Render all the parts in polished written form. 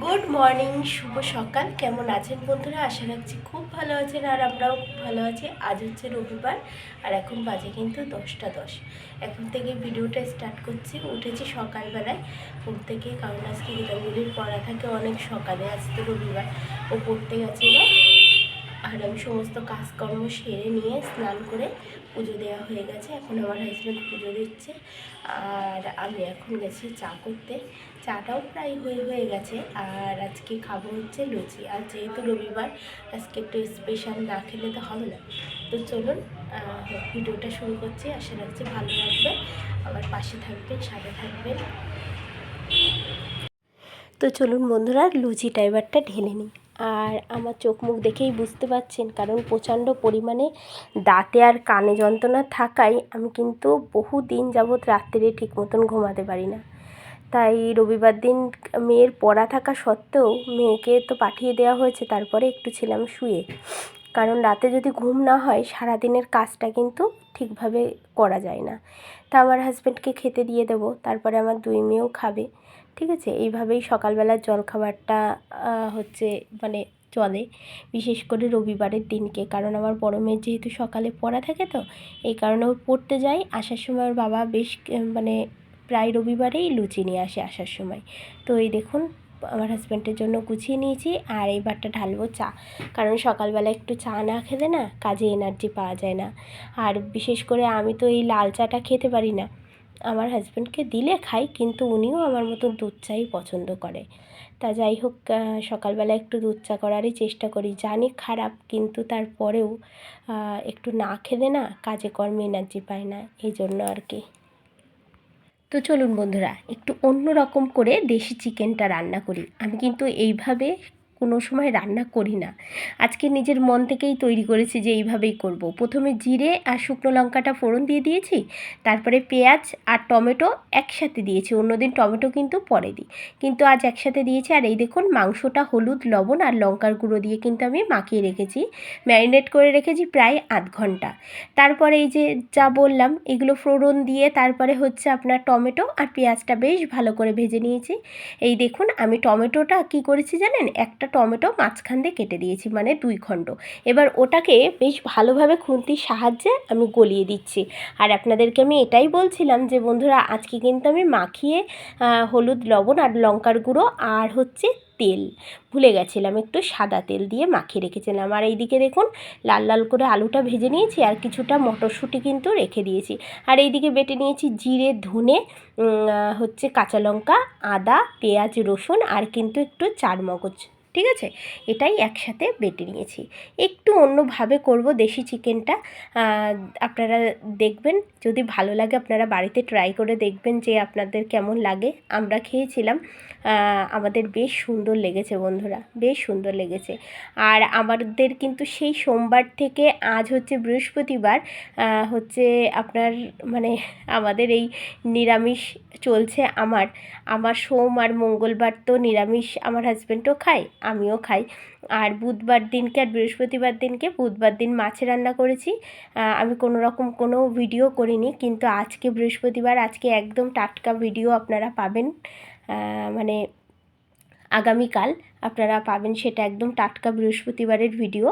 Good morning, শুভ সকাল। কেমন আছেন বন্ধুরা? আশা রাখছি খুব ভালো আছেন, আর আমরাও খুব ভালো আছি। আজ হচ্ছে রবিবার, আর এখন বাজে কিন্তু 10টা 10। এখন থেকে ভিডিওটা স্টার্ট করছি। উঠেছি সকালবেলায় ঘুম থেকে, কারণ আজকে গীতাঞ্জলির পড়া থাকে অনেক সকালে। আজ তো রবিবার, ও পড়তে গেছিলো। আর আমি সমস্ত কাজকর্ম সেরে নিয়ে স্নান করে পুজো দেওয়া হয়ে গেছে। এখন আমার হাজব্যান্ড পুজো দিচ্ছে, আর আমি এখন গেছি চা করতে। চাটাও প্রায় হয়ে গেছে। আর আজকে খাবো হচ্ছে লুচি। আর যেহেতু রবিবার, আজকে একটু স্পেশাল না খেলে তো হবে না। তো চলুন ভিডিওটা শুরু করছি। আশা রাখছি ভালো লাগবে। আমার পাশে থাকবেন, সাথে থাকবেন। তো চলুন বন্ধুরা, লুচিটা এবারটা ঢেলে নিই। আর আমার চোখ মুখ দেখেই বুঝতে পারছেন, কারণ প্রচণ্ড পরিমাণে দাঁতে আর কানে যন্ত্রণা থাকায় আমি কিন্তু বহু দিন যাবৎ রাত্রে ঠিক মতন ঘুমাতে পারি না। তাই রবিবার দিন মেয়ের পড়া থাকা সত্ত্বেও মেয়েকে তো পাঠিয়ে দেওয়া হয়েছে, তারপরে একটু ছিলাম শুয়ে। কারণ রাতে যদি ঘুম না হয়, সারাদিনের কাজটা কিন্তু ঠিকভাবে করা যায় না। তা আমার হাজব্যান্ডকে খেতে দিয়ে দেবো, তারপরে আমার দুই মেয়েও খাবে। ঠিক আছে, এইভাবেই সকালবেলার জলখাবারটা হচ্ছে মানে চলে, বিশেষ করে রবিবারের দিনকে। কারণ আমার বড় মেয়ের যেহেতু সকালে পড়া থাকে, তো এই কারণে ও পড়তে যায়। আসার সময় ওর বাবা বেশ মানে প্রায় রবিবারেই লুচি নিয়ে আসে আসার সময়। তো এই দেখুন, আমার হাজব্যান্ডের জন্য গুছিয়ে নিয়েছি। আর এইবারটা ঢালবো চা, কারণ সকালবেলা একটু চা না খেলে না কাজে এনার্জি পাওয়া যায় না। আর বিশেষ করে আমি তো এই লাল চাটা খেতে পারি না। আমার হাজব্যান্ডকে দিলে খাই, কিন্তু উনিও আমার মতন দুধ চাই পছন্দ করে। তা যাই হোক, সকালবেলা একটু দুধ চা করারই চেষ্টা করি। জানি খারাপ, কিন্তু তারপরেও একটু না খেলে না কাজে কর্মে এনার্জি পায় না, এই জন্য আর কি। তো চলুন বন্ধুরা, একটু অন্য রকম করে দেশি চিকেনটা রান্না করি। আমি কিন্তু এইভাবে কোনো সময় রান্না করি না। আজকে নিজের মন থেকেই তৈরি করেছি যে এইভাবেই করব। প্রথমে জিরে আর শুকনো লঙ্কাটা ফোড়ন দিয়ে দিয়েছি, তারপরে পেঁয়াজ আর টমেটো একসাথে দিয়েছি। অন্যদিন টমেটো কিন্তু পরে দিই, কিন্তু আজ একসাথে দিয়েছি। আর এই দেখুন, মাংসটা হলুদ, লবণ আর লঙ্কার গুঁড়ো দিয়ে কিন্তু আমি মাখিয়ে রেখেছি, ম্যারিনেট করে রেখেছি প্রায় আধ ঘন্টা। তারপরে এই যে যা বললাম, এগুলো ফোড়ন দিয়ে তারপরে হচ্ছে আপনার টমেটো আর পেঁয়াজটা বেশ ভালো করে ভেজে নিয়েছি। এই দেখুন, আমি টমেটোটা কি করেছি জানেন, একটা টমেটো মাঝখান দিয়ে কেটে দিয়েছি, মানে 2 খণ্ড। এবার ওটাকে বেশ ভালোভাবে খুন্তির সাহায্যে আমি গলিয়ে দিচ্ছি। আর আপনাদেরকে আমি এটাই বলছিলাম যে বন্ধুরা, আজকে কিন্তু আমি মাখিয়ে হলুদ, লবণ আর লঙ্কার গুঁড়ো আর হচ্ছে তেল, ভুলে গেছিলাম, একটু সাদা তেল দিয়ে মাখিয়ে রেখেছিলাম। আর এইদিকে দেখুন, লাল লাল করে আলুটা ভেজে নিয়েছি, আর কিছুটা মটরশুঁটি কিন্তু রেখে দিয়েছি। আর এইদিকে বেটে নিয়েছি জিরে, ধনে, হচ্ছে কাঁচা লঙ্কা, আদা, পেঁয়াজ, রসুন আর কিন্তু একটু চারমগজ। ঠিক আছে, এটাই একসাথে বেটে নিয়েছি। একটু অন্যভাবে করব দেশি চিকেনটা। আপনারা দেখবেন, যদি ভালো লাগে আপনারা বাড়িতে ট্রাই করে দেখবেন যে আপনাদের কেমন লাগে। আমরা খেয়েছিলাম, আমাদের বেশ সুন্দর লেগেছে বন্ধুরা, বেশ সুন্দর লেগেছে। আর আমাদের কিন্তু সেই সোমবার থেকে আজ হচ্ছে বৃহস্পতিবার, হচ্ছে আপনার মানে আমাদের এই নিরামিষ চলছে। আমার সোম আর মঙ্গলবার তো নিরামিষ, আমার হাজব্যান্ডও খায়, আমিও খাই। আর বুধবার দিনকে আর বৃহস্পতিবার দিনকে, বুধবার দিন মাছ রান্না করেছি। আমি কোনো রকম কোনো ভিডিও করিনি, কিন্তু আজকে বৃহস্পতিবার, আজকে একদম টাটকা ভিডিও আপনারা পাবেন। মানে আগামীকাল আপনারা পাবেন সেটা একদম টাটকা বৃহস্পতিবারের ভিডিও।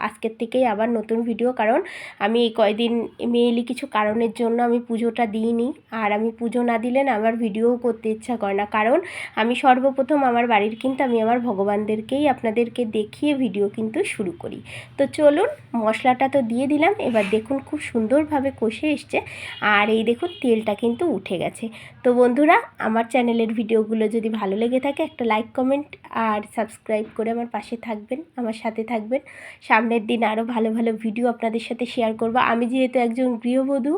আজকের থেকেই আবার নতুন ভিডিও, কারণ আমি এই কয়দিন মেইনলি কিছু কারণের জন্য আমি পুজোটা দিইনি। আর আমি পুজো না দিলে না আমার ভিডিও করতে ইচ্ছা করে না, কারণ আমি সর্বপ্রথম আমার বাড়ির কিন্তু আমি আমার ভগবানদেরকেই আপনাদেরকে দেখিয়ে ভিডিও কিন্তু শুরু করি। তো চলুন, মশলাটা তো দিয়ে দিলাম, এবার দেখুন খুব সুন্দরভাবে কষে এসছে। আর এই দেখুন, তেলটা কিন্তু উঠে গেছে। তো বন্ধুরা, আমার চ্যানেলের ভিডিওগুলো যদি ভালো লেগে থাকে, একটা লাইক, কমেন্ট আর সাবস্ক্রাইব করে আমার পাশে থাকবেন, আমার সাথে থাকবেন। সামনের দিন আরও ভালো ভালো ভিডিও আপনাদের সাথে শেয়ার করব। আমি যেহেতু একজন গৃহবধূ,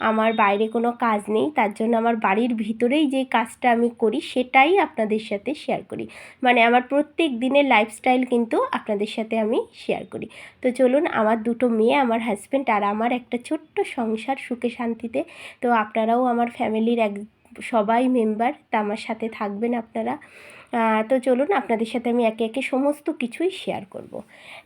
আমার বাইরে কোনো কাজ নেই, তার জন্য আমার বাড়ির ভিতরেই যে কাজটা আমি করি সেটাই আপনাদের সাথে শেয়ার করি। মানে আমার প্রত্যেক দিনের লাইফস্টাইল কিন্তু আপনাদের সাথে আমি শেয়ার করি। তো চলুন, আমার দুটো মেয়ে, আমার হাজব্যান্ড আর আমার একটা ছোট্ট সংসার সুখে শান্তিতে। তো আপনারাও আমার ফ্যামিলির সবাই মেম্বার, তা আমার সাথে থাকবেন আপনারা। তো চলুন, আপনাদের সাথে আমি একে একে সমস্ত কিছুই শেয়ার করব।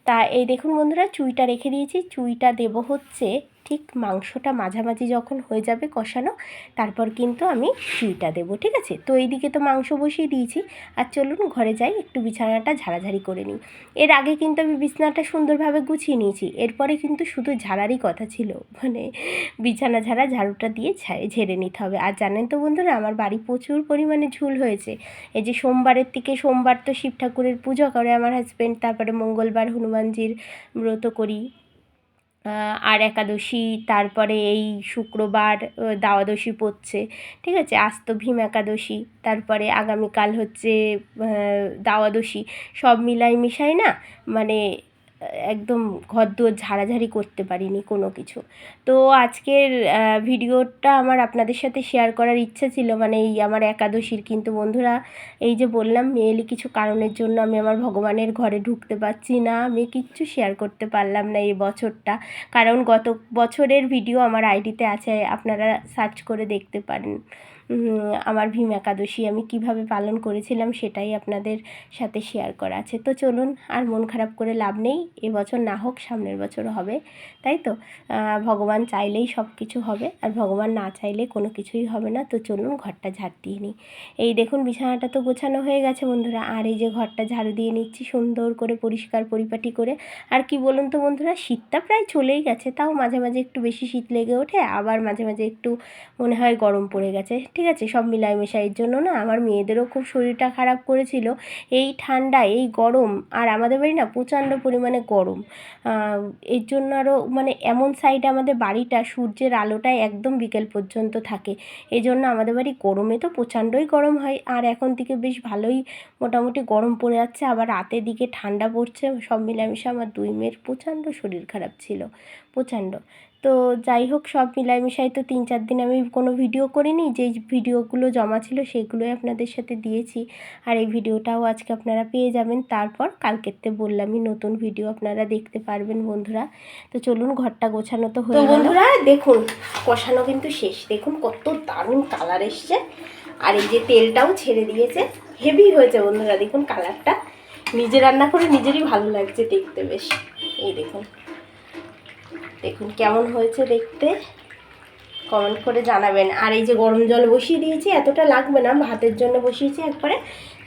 তা এই দেখুন বন্ধুরা, চুইটা রেখে দিয়েছি। চুইটা দেব হচ্ছে ঠিক মাংসটা মাঝামাঝি যখন হয়ে যাবে কষানো, তারপর কিন্তু আমি ঘিটা দেবো, ঠিক আছে। তো এইদিকে তো মাংস বসিয়ে দিয়েছি, আর চলুন ঘরে যাই, একটু বিছানাটা ঝাড়াঝাড়ি করে নিই। এর আগে কিন্তু আমি বিছানাটা সুন্দরভাবে গুছিয়ে নিয়েছি, এরপরে কিন্তু শুধু ঝাড়ারই কথা ছিল, মানে বিছানা ঝাড়া ঝাড়ুটা দিয়ে ঝেড়ে নিতে হবে। আর জানেন তো বন্ধুরা, আমার বাড়ি প্রচুর পরিমাণে ঝুল হয়েছে। এই যে সোমবারের থেকে, সোমবার তো শিব ঠাকুরের পুজো করে আমার হাজব্যান্ড, তারপরে মঙ্গলবার হনুমানজির ব্রত করি, আর একাদশী, তারপরে এই শুক্রবার দ্বাদশী পড়ছে, ঠিক আছে। আজ তো ভীম একাদশী, তারপরে আগামীকাল হচ্ছে দ্বাদশী, সব মিলাই মিশাই না, মানে একদম ঘরদোর ঝাড়াঝাড়ি করতে পারিনি কোনো কিছু। তো আজকের ভিডিওটা আমার আপনাদের সাথে শেয়ার করার ইচ্ছা ছিল, মানে এই আমার একাদশীর। কিন্তু বন্ধুরা, এই যে বললাম, মেয়েলি কিছু কারণের জন্য আমি আমার ভগবানের ঘরে ঢুকতে পারছি না, আমি কিচ্ছু শেয়ার করতে পারলাম না এই বছরটা। কারণ গত বছরের ভিডিও আমার আইডিতে আছে, আপনারা সার্চ করে দেখতে পারেন। আমার ভীম একাদশী আমি কিভাবে পালন করেছিলাম সেটাই আপনাদের সাথে শেয়ার করা আছে। তো চলুন, আর মন খারাপ করে লাভ নেই, এবছর না হোক সামনের বছর হবে, তাই তো। ভগবান চাইলেই সব কিছু হবে, আর ভগবান না চাইলে কোনো কিছুই হবে না। তো চলুন ঘরটা ঝাড় দিয়ে নিই। এই দেখুন বিছানাটা তো গোছানো হয়ে গেছে বন্ধুরা, আর এই যে ঘরটা ঝাড়ু দিয়ে নিচ্ছি সুন্দর করে, পরিষ্কার পরিপাটি করে। আর কি বলুন তো বন্ধুরা, শীতটা প্রায় চলেই গেছে, তাও মাঝে মাঝে একটু বেশি শীত লেগে ওঠে, আবার মাঝে মাঝে একটু মনে হয় গরম পড়ে গেছে, ঠিক আছে। সব মিলাই মিশাইয়ের জন্য না আমার মেয়েদেরও খুব শরীরটা খারাপ করেছিল, এই ঠান্ডা এই গরম। আর আমাদের বাড়ি না প্রচণ্ড পরিমাণে গরম, এর জন্য আরও মানে এমন সাইডে আমাদের বাড়িটা, সূর্যের আলোটাই একদম বিকেল পর্যন্ত থাকে, এই জন্য আমাদের বাড়ি গরমে তো প্রচণ্ডই গরম হয়। আর এখন থেকে বেশ ভালোই মোটামুটি গরম পড়ে যাচ্ছে, আবার রাতের দিকে ঠান্ডা পড়ছে, সব মিলামিশে আমার দুই মেয়ের প্রচণ্ড শরীর খারাপ ছিল, প্রচণ্ড। তো যাই হোক, সব মিলামিশাই তো 3-4 দিন আমি কোনো ভিডিও করিনি, যেই ভিডিওগুলো জমা ছিল সেগুলোই আপনাদের সাথে দিয়েছি। আর এই ভিডিওটাও আজকে আপনারা পেয়ে যাবেন, তারপর কালকেরতে বললামই নতুন ভিডিও আপনারা দেখতে পারবেন বন্ধুরা। তো চলুন, ঘরটা গোছানো তো হয়ে গেল বন্ধুরা। দেখুন কষানো কিন্তু শেষ, দেখুন কত দারুণ কালার এসছে, আর এই যে তেলটাও ছেড়ে দিয়েছে, হেভি হয়েছে বন্ধুরা। দেখুন কালারটা, নিজে রান্না করে নিজেরই ভালো লাগছে দেখতে বেশ। এই দেখুন, দেখুন কেমন হয়েছে দেখতে, কমেন্ট করে জানাবেন। আর এই যে গরম জল বসিয়ে দিয়েছি, এতটা লাগবে না, ভাতের জন্য বসিয়েছি,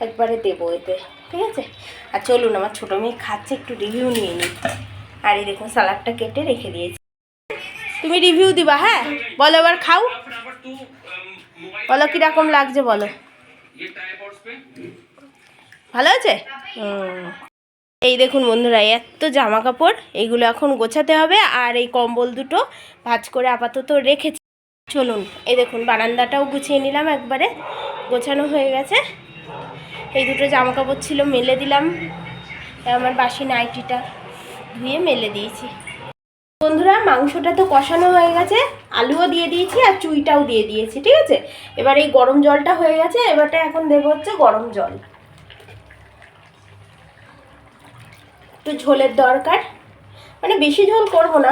একবারে দেবো এতে, ঠিক আছে। আর চলুন, আমার ছোটো মেয়ে খাচ্ছে, একটু রিভিউ নিয়ে নিই। আর এই দেখুন সালাডটা কেটে রেখে দিয়েছি, তুমি রিভিউ দিবা, হ্যাঁ বলো, এবার খাও, বলো কীরকম লাগছে, বলো ভালো আছে। এই দেখুন বন্ধুরা, এত জামা কাপড়, এইগুলো এখন গোছাতে হবে, আর এই কম্বল দুটো ভাঁজ করে আপাতত রেখেছি। চলুন, এই দেখুন বারান্দাটাও গুছিয়ে নিলাম, একবারে গোছানো হয়ে গেছে। এই দুটো জামা কাপড় ছিল মেলে দিলাম, আমার বাসি নাইটিটা ধুয়ে মেলে দিয়েছি। বন্ধুরা মাংসটা তো কষানো হয়ে গেছে, আলুও দিয়ে দিয়েছি আর চুইটাও দিয়ে দিয়েছি, ঠিক আছে। এবার এই গরম জলটা হয়ে গেছে, এবারটা এখন দেবো হচ্ছে গরম জল, একটু ঝোলের দরকার, মানে বেশি ঝোল করব না।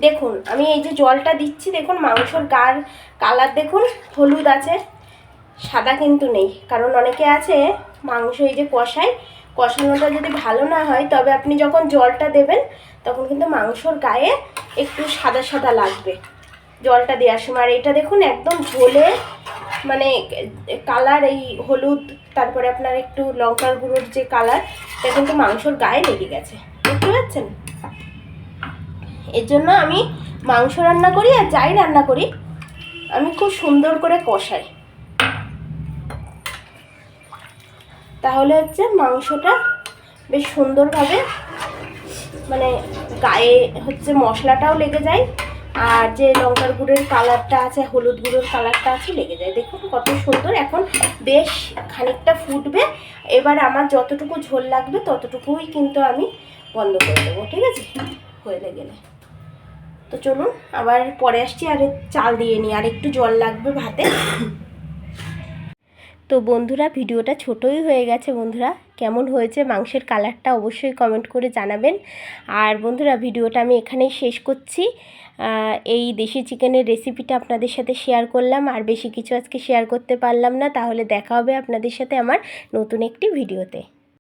দেখুন আমি এই যে জলটা দিচ্ছি, দেখুন মাংসর গার কালার দেখুন, হলুদ আছে, সাদা কিন্তু নেই। কারণ অনেকে আছে মাংস এই যে কষানোটা যদি ভালো না হয়, তবে আপনি যখন জলটা দেবেন তখন কিন্তু মাংসর গায়ে একটু সাদা সাদা লাগবে জলটা দেওয়ার সময়। আর এটা দেখুন একদম ঝোলে, মানে কালার এই হলুদ, তারপরে আপনার একটু লঙ্কার গুঁড়োর যে কালার, এটা কিন্তু মাংসর গায়ে লেগে গেছে, বুঝতে পারছেন। এর জন্য আমি মাংস রান্না করি আর যাই রান্না করি আমি খুব সুন্দর করে কষাই, তাহলে হচ্ছে মাংসটা বেশ সুন্দরভাবে মানে গায়ে হচ্ছে মশলাটাও লেগে যায়, আর যে লঙ্কার গুঁড়োর কালারটা আছে, হলুদ গুঁড়োর কালারটা আছে লেগে যায়। দেখুন কত সুন্দর, এখন বেশ খানিকটা ফুটবে, এবার আমার যতটুকু ঝোল লাগবে ততটুকুই কিন্তু আমি বন্ধ করে দেবো, ঠিক আছে, হয়ে গেলে। তো চলুন আবার পরে আসছি, আর চাল দিয়ে নিই, আর একটু জল লাগবে ভাতে। তো বন্ধুরা ভিডিওটা ছোটই হয়ে গেছে, বন্ধুরা কেমন হয়েছে মাংসের কালারটা অবশ্যই কমেন্ট করে জানাবেন। আর বন্ধুরা ভিডিওটা আমি এখানেই শেষ করছি, এই দেশি চিকেনের রেসিপিটা আপনাদের সাথে শেয়ার করলাম, আর বেশি কিছু আজকে শেয়ার করতে পারলাম না। তাহলে দেখা হবে আপনাদের সাথে আমার নতুন একটি ভিডিওতে।